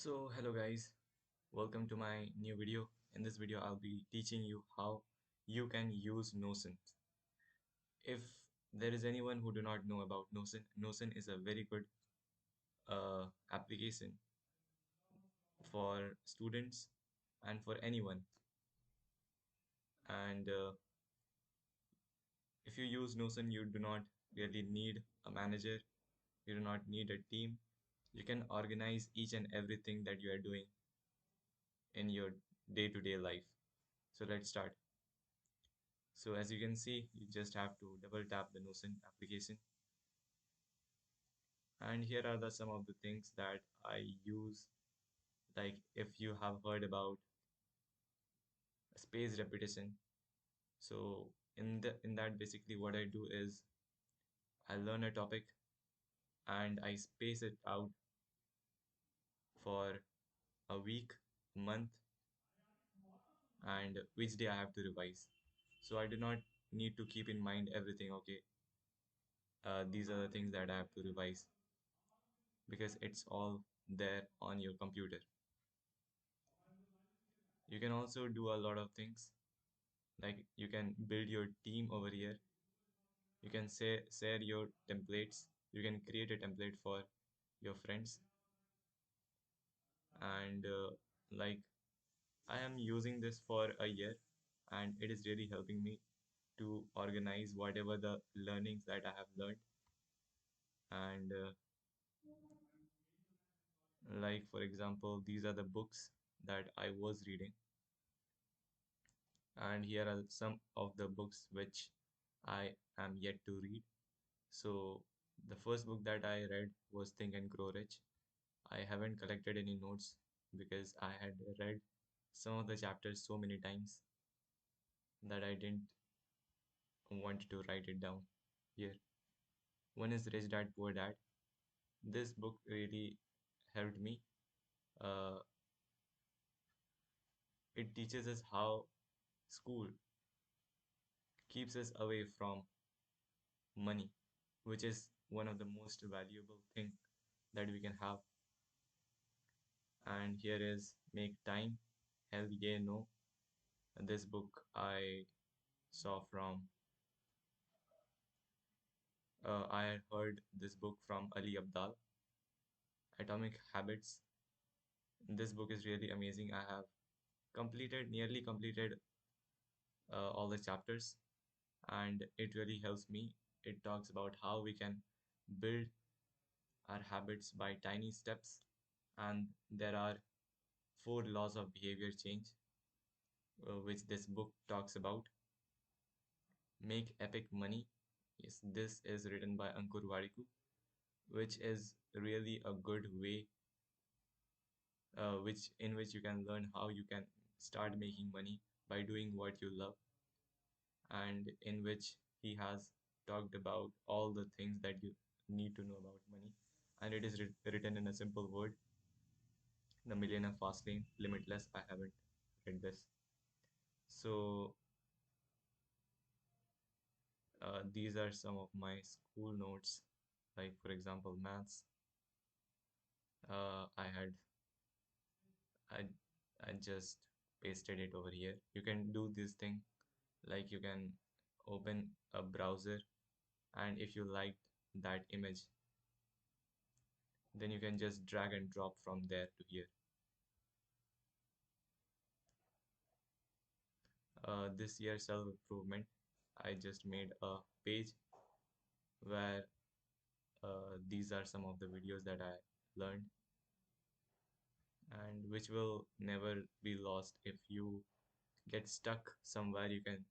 Hello guys, welcome to my new video. In this video, I'll be teaching you how you can use Notion. If there is anyone who do not know about Notion, Notion is a very good application for students and for anyone. And if you use Notion, you do not really need a manager. You do not need a team. You can organize each and everything that you are doing in your day-to-day life. So let's start. So as you can see, you just have to double tap the Notion application. And here are some of the things that I use. Like if you have heard about space repetition. So in that basically what I do is I learn a topic and I space it out for a week, a month, and which day I have to revise. So I do not need to keep in mind everything, okay, these are the things that I have to revise because it's all there on your computer. You can also do a lot of things like you can build your team over here. You can share your templates. You can create a template for your friends. And like I am using this for a year and it is really helping me to organize whatever the learnings that I have learned. And like for example, these are the books that I was reading. And here are some of the books which I am yet to read. So the first book that I read was Think and Grow Rich. I haven't collected any notes because I had read some of the chapters so many times that I didn't want to write it down here. One is Rich Dad Poor Dad. This book really helped me. Uh, it teaches us how school keeps us away from money, which is one of the most valuable thing that we can have. And here is Make Time, Hell Yeah No. This book I saw from I had heard this book from Ali Abdal, Atomic Habits. This book is really amazing. I have nearly completed all the chapters, and it really helps me. It talks about how we can build our habits by tiny steps, and there are four laws of behavior change, which this book talks about. Make Epic Money. Yes, this is written by Ankur Wadiku, which is really a good way which you can learn how you can start making money by doing what you love, and in which he has talked about all the things that you need to know about money, and it is written in a simple word. The Millionaire Fast Lane, Limitless. I haven't read this. So these are some of my school notes, like for example maths. I had I I just pasted it over here. You can do this thing like you can open a browser, and if you liked that image, then you can just drag and drop from there to here. This year self-improvement, I just made a page where these are some of the videos that I learned and which will never be lost. If you get stuck somewhere, you can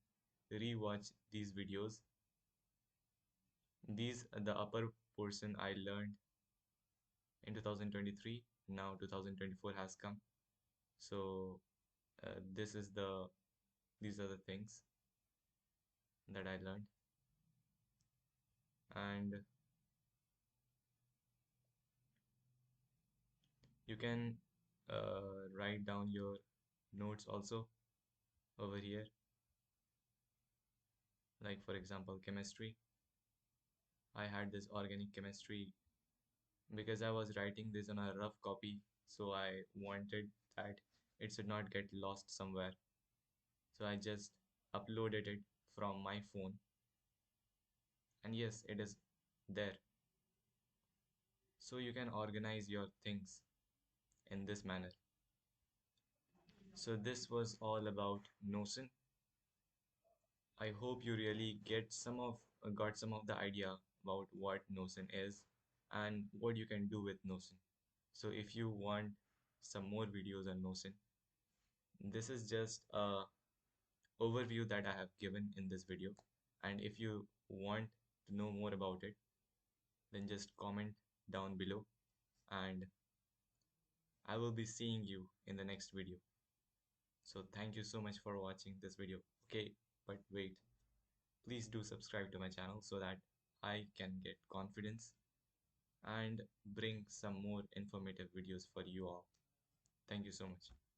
rewatch these videos. These the upper portion I learned in 2023. Now 2024 has come. So this is these are the things that I learned, and you can write down your notes also over here. Like for example, chemistry. I had this organic chemistry because I was writing this on a rough copy, so I wanted that it should not get lost somewhere. So I just uploaded it from my phone, and yes, it is there. So you can organize your things in this manner. So this was all about Notion. I hope you really got some of the idea about what Notion is and what you can do with Notion. So if you want some more videos on Notion, this is just a overview that I have given in this video. And if you want to know more about it, then just comment down below and I will be seeing you in the next video. So thank you so much for watching this video. Okay, but wait, please do subscribe to my channel so that I can get confidence and bring some more informative videos for you all. Thank you so much.